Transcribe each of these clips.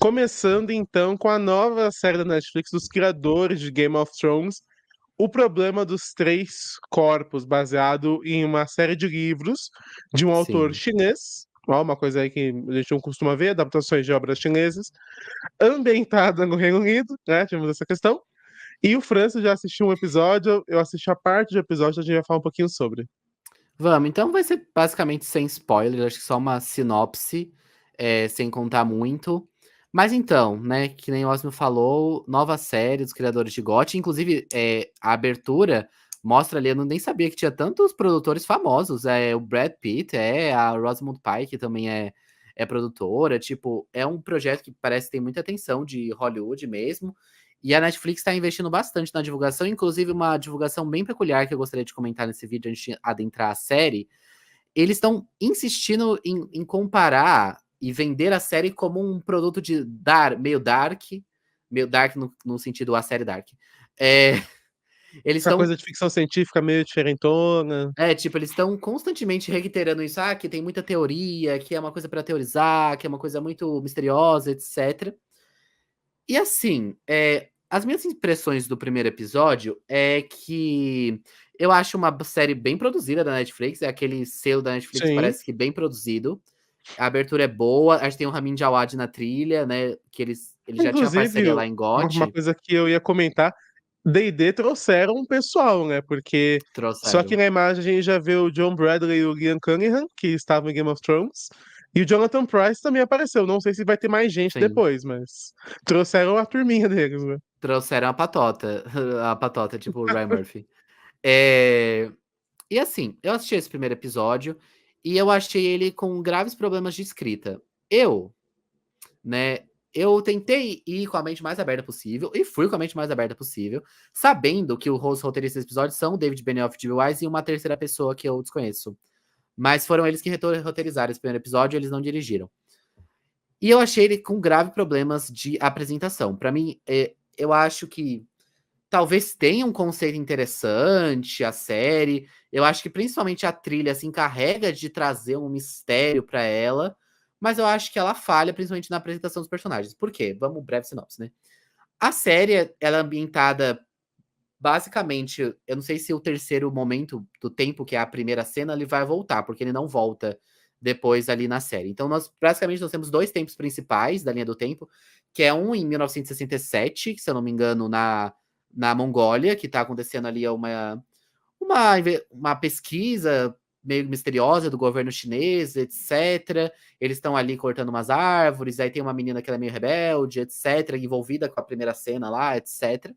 Começando então com a nova série da Netflix dos criadores de Game of Thrones, O Problema dos Três Corpos, baseado em uma série de livros de um autor Sim. chinês. Ó, uma coisa aí que a gente não costuma ver, adaptações de obras chinesas, ambientada no Reino Unido, né? Tivemos essa questão. E o Francis já assistiu um episódio, eu assisti a parte do episódio, a gente vai falar um pouquinho sobre. Vamos, então vai ser basicamente sem spoilers, acho que só uma sinopse, sem contar muito. Mas então, né, que nem o Osmo falou, nova série dos criadores de GOT, inclusive a abertura mostra ali, eu nem sabia que tinha tantos produtores famosos, o Brad Pitt, a Rosamund Pike também é produtora, tipo, é um projeto que parece ter muita atenção de Hollywood mesmo, e a Netflix está investindo bastante na divulgação, inclusive uma divulgação bem peculiar que eu gostaria de comentar nesse vídeo antes de adentrar a série. Eles estão insistindo em comparar e vender a série como um produto de meio dark no sentido a série dark. É, eles Essa estão coisa de ficção científica meio diferentona. tipo, eles estão constantemente reiterando isso, que tem muita teoria, que é uma coisa para teorizar, que é uma coisa muito misteriosa, etc. E assim, as minhas impressões do primeiro episódio é que eu acho uma série bem produzida da Netflix, é aquele selo da Netflix, Sim. parece que bem produzido. A abertura é boa, a gente tem o Ramin Djawad na trilha, né? Que ele já tinha parceria Inclusive, lá em uma GOT, coisa que eu ia comentar, D&D trouxeram um pessoal, né? Porque só que trouxeram. na imagem a gente já vê o John Bradley e o Ian Cunningham, que estavam em Game of Thrones, e o Jonathan Pryce também apareceu. Não sei se vai ter mais gente Sim, depois, mas trouxeram a turminha deles, né? trouxeram a patota, a patota, tipo o Ryan Murphy. É, E assim, eu assisti esse primeiro episódio e eu achei ele com graves problemas de escrita. Né? Eu tentei ir com a mente mais aberta possível e fui com a mente mais aberta possível, sabendo que os roteiristas desse episódio são o David Benioff de Wise e uma terceira pessoa que eu desconheço. Mas foram eles que roteirizaram esse primeiro episódio, eles não dirigiram. E eu achei ele com graves problemas de apresentação. Para mim, eu acho que talvez tenha um conceito interessante a série. Eu acho que principalmente a trilha se encarrega de trazer um mistério para ela, mas eu acho que ela falha principalmente na apresentação dos personagens. Por quê? Vamos breve sinopse, né? A série, ela é ambientada basicamente, eu não sei se o terceiro momento do tempo, que é a primeira cena, ele vai voltar, porque ele não volta depois ali na série. Então, nós temos dois tempos principais da linha do tempo, que é um em 1967, que, se eu não me engano, na Mongólia, que está acontecendo ali uma, uma pesquisa meio misteriosa do governo chinês, etc. Eles estão ali cortando umas árvores, aí tem uma menina que ela é meio rebelde, etc., envolvida com a primeira cena lá, etc.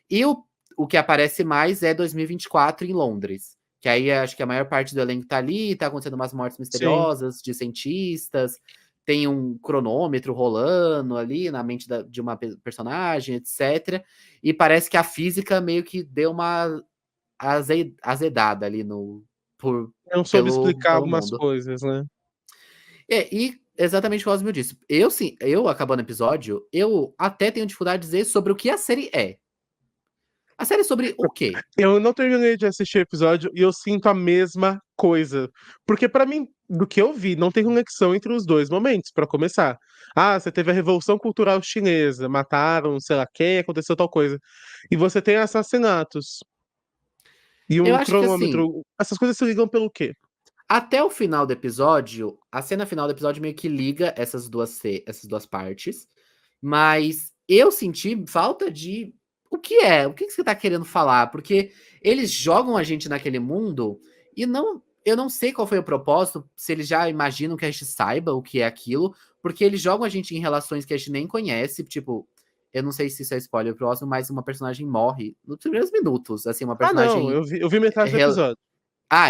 E o que aparece mais é 2024 em Londres. Que aí acho que a maior parte do elenco tá ali, tá acontecendo umas mortes Sim. misteriosas de cientistas, tem um cronômetro rolando ali na mente de uma personagem, etc. E parece que a física meio que deu uma azedada ali Não soube explicar pelo algumas mundo. coisas, né? E exatamente o que o Osmio disse. Eu acabando o episódio, eu até tenho dificuldade de dizer sobre o que a série é. A série é sobre o quê? Eu não terminei de assistir o episódio e eu sinto a mesma coisa. Porque pra mim, do que eu vi, não tem conexão entre os dois momentos, pra começar. Ah, você teve a Revolução Cultural Chinesa, mataram, sei lá quem, aconteceu tal coisa. E você tem assassinatos e Eu um acho que assim, cronômetro. Essas coisas se ligam pelo quê? até o final do episódio, a cena final do episódio meio que liga essas duas partes, mas eu senti falta de o que é, o que que você tá querendo falar, porque eles jogam a gente naquele mundo e eu não sei qual foi o propósito, se eles já imaginam que a gente saiba o que é aquilo, porque eles jogam a gente em relações que a gente nem conhece, tipo, eu não sei se isso é spoiler próximo, mas uma personagem morre nos primeiros minutos, assim, uma Ah, não, personagem eu vi metade do episódio.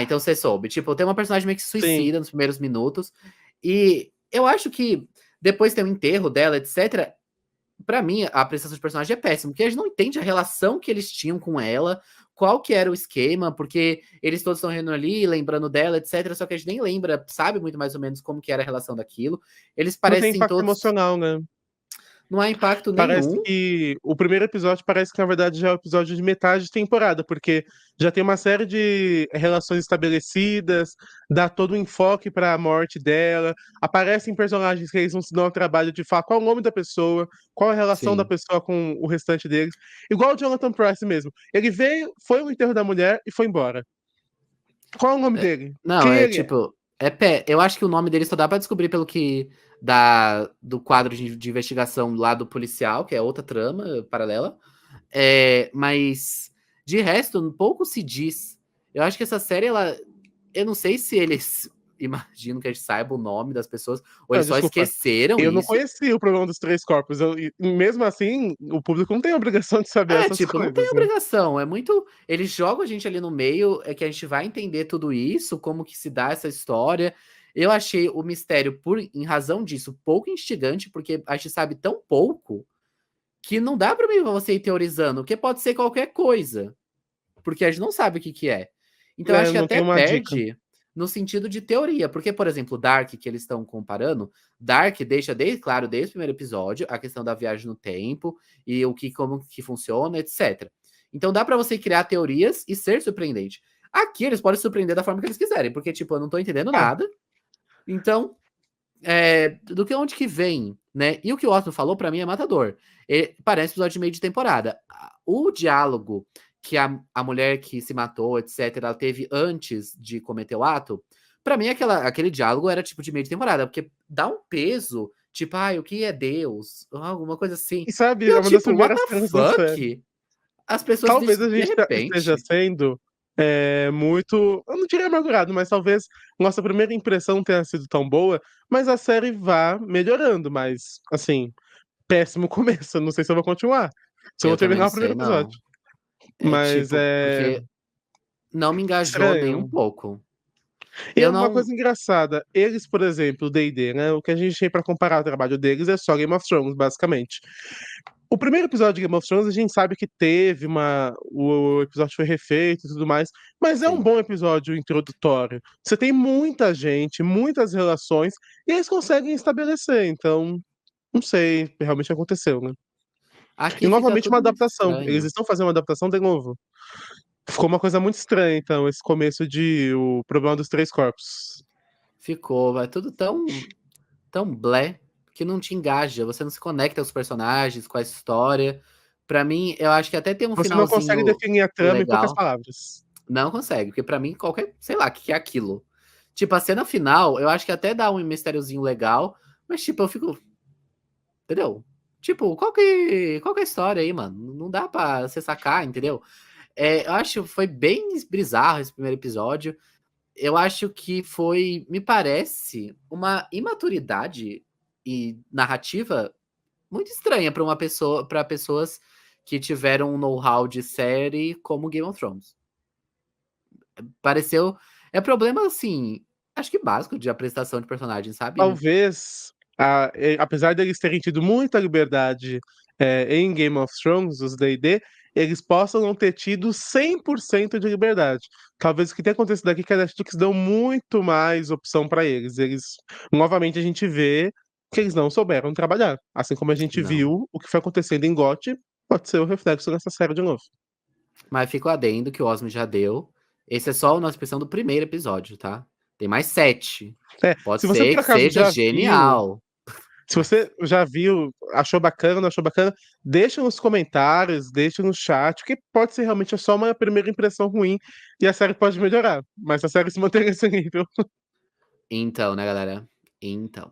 então você soube. Tipo, tem uma personagem meio que se Sim. suicida nos primeiros minutos. E eu acho que depois tem o enterro dela, etc. Pra mim, a prestação de personagem é péssima, porque a gente não entende a relação que eles tinham com ela, qual que era o esquema, porque eles todos estão rindo ali, lembrando dela, etc. Só que a gente nem lembra, sabe muito mais ou menos como que era a relação daquilo. Eles Não tem parecem impacto todos. emocional, né? Não há impacto Parece nenhum. que o primeiro episódio parece que, na verdade, já é o episódio de metade de temporada, porque já tem uma série de relações estabelecidas, dá todo o enfoque para a morte dela, aparecem personagens que eles não se dão ao trabalho de falar qual é o nome da pessoa, qual é a relação da Sim. pessoa com o restante deles. Igual o Jonathan Pryce mesmo. Ele veio, foi no enterro da mulher e foi embora. Qual é o nome É, dele? não, Quem é ele é? tipo, eu acho que o nome dele só dá pra descobrir pelo que do quadro de investigação lá do policial, que é outra trama paralela. Mas de resto, pouco se diz. Eu acho que essa série, eu não sei se eles imaginam que a gente saiba o nome das pessoas, ou Não, eles só desculpa. esqueceram Eu não isso. conhecia o problema dos três corpos. E mesmo assim, o público não tem a obrigação de saber essas Tipo, não tem coisas, né? obrigação. É muito. Eles jogam a gente ali no meio, é que a gente vai entender tudo isso, como que se dá essa história. Eu achei o mistério, em razão disso, pouco instigante, porque a gente sabe tão pouco que não dá pra mim você ir teorizando, porque pode ser qualquer coisa, porque a gente não sabe o que que é. Então eu É, acho que não tem até uma dica. perde no sentido de teoria, porque, por exemplo, Dark, que eles estão comparando, Dark deixa desde, claro, desde o primeiro episódio, a questão da viagem no tempo e como que funciona, etc. Então dá pra você criar teorias e ser surpreendente. Aqui eles podem surpreender da forma que eles quiserem, porque, tipo, eu não tô entendendo Ah, nada. Então, do que onde que vem, né? E o que o Otto falou pra mim é matador. Parece episódio de meio de temporada. O diálogo que a mulher que se matou, etc, ela teve antes de cometer o ato, pra mim aquele diálogo era tipo de meio de temporada, porque dá um peso, tipo, ai, o que é Deus? Alguma coisa assim. e E sabe, é eu uma das tipo, what primeiras the cenas da série. fuck? As pessoas Talvez a de gente esteja repente. sendo muito. Eu não diria amargurado, mas talvez nossa primeira impressão não tenha sido tão boa, mas a série vá melhorando. Mas, assim, péssimo começo. Eu não sei se eu vou continuar. Se eu Eu vou também terminar não o primeiro sei, episódio. não. É Mas tipo, é porque não me engajou nem um estranho. pouco. E é Eu uma não. coisa engraçada, eles, por exemplo, o D&D, né? O que a gente tem pra comparar o trabalho deles é só Game of Thrones, basicamente. O primeiro episódio de Game of Thrones, a gente sabe que teve uma. O episódio foi refeito e tudo mais, mas é um Sim. bom episódio introdutório. Você tem muita gente, muitas relações, e eles conseguem estabelecer, então. Não sei, realmente aconteceu, né? E Aqui fica novamente uma tudo muito adaptação. Eles estranho. estão fazendo uma adaptação de novo. Ficou uma coisa muito estranha, então, esse começo de O Problema dos Três Corpos. Ficou, vai tudo tão blé que não te engaja. Você não se conecta aos personagens, com a história. Pra mim, eu acho que até tem um Você não consegue finalzinho definir a trama em poucas legal. palavras. Não consegue, porque pra mim qualquer, sei lá, o que é aquilo. Tipo, a cena final, eu acho que até dá um mistériozinho legal, mas tipo, eu fico, entendeu? Tipo, qual que é a história aí, mano? Não dá pra você sacar, entendeu? Eu acho que foi bem bizarro esse primeiro episódio. Eu acho que foi, me parece, uma imaturidade e narrativa muito estranha para uma pessoa, para pessoas que tiveram um know-how de série como Game of Thrones. Pareceu, problema assim, acho que básico de apresentação de personagem, sabe? Talvez, apesar deles terem tido muita liberdade em Game of Thrones, os D&D, eles possam não ter tido 100% de liberdade. Talvez o que tenha acontecido aqui é que a Netflix deu muito mais opção para eles. Novamente, a gente vê que eles não souberam trabalhar. Assim como a gente Não. viu o que foi acontecendo em GOT, pode ser o reflexo nessa série de novo. Mas fica o adendo que o Osmo já deu. Esse é só a nossa impressão do primeiro episódio, tá? Tem mais 7. Pode Se você ser por que acaso seja já viu. genial. Se Mas, você já viu, achou bacana, não achou bacana, deixa nos comentários, deixa no chat, que pode ser realmente só uma primeira impressão ruim e a série pode melhorar, mas a série se mantém nesse nível. então, né, galera? Então.